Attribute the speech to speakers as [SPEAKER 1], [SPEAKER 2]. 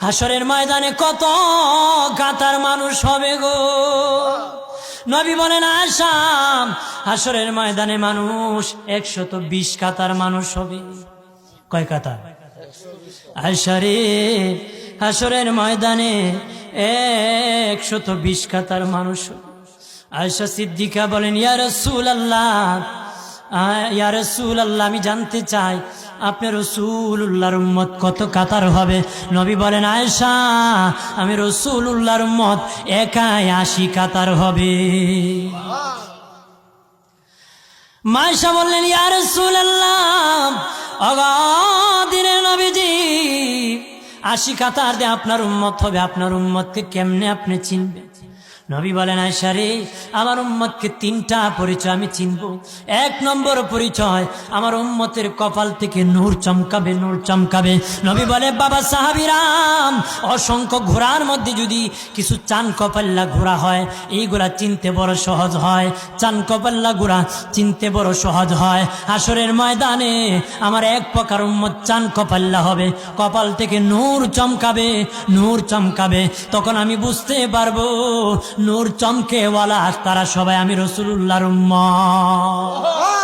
[SPEAKER 1] হাসরের ময়দানে কত কাতার মানুষ হবে গো। নবী বলেন আয়েশা, হাসরের ময়দানে মানুষ 120 কাতার মানুষ হবে। কয় কাতার? আয়েশা রে, হাসরের ময়দানে 120 কাতার মানুষ হবে। আয়েশা সিদ্দিকা বলেন ইয়া রাসূলুল্লাহ, ইয়া রাসূলুল্লাহ, আমি জানতে চাই আপনার রাসূলুল্লাহর উম্মত কত কাতার হবে? নবী বলেন আয়েশা, আমি রাসূলুল্লাহর উম্মত একাই 80 কাতার হবে। আয়েশা বললেন ইয়া রাসূলুল্লাহ, দিনের নবীজি 80 কাতার দিয়ে আপনার উম্মত হবে, আপনার উম্মতকে কেমনে আপনি চিনবেন? নবী বলেন আয়েশা রে, আমার উম্মতকে 3টা পরিচয় আমি চিনব। 1 নম্বর পরিচয়, আমার উম্মতের কপাল থেকে নূর চমকাবে, নূর চমকাবে। নবী বলে বাবা সাহাবীরাম, অসংখ্য ঘোড়ার মধ্যে যদি কিছু চান কপাল্লা ঘোড়া হয়, এইগুলা চিনতে বড় সহজ হয়। চান কপাল্লা ঘোড়া চিনতে বড় সহজ হয়। হাসরের ময়দানে আমার 1 প্রকার উম্মত চান কপাল্লা হবে, কপাল থেকে নূর চমকাবে, নূর চমকাবে। তখন আমি বুঝতে পারবো নূর চমকেওয়ালা তারা সবাই আমি রাসূলুল্লাহর উম্মত।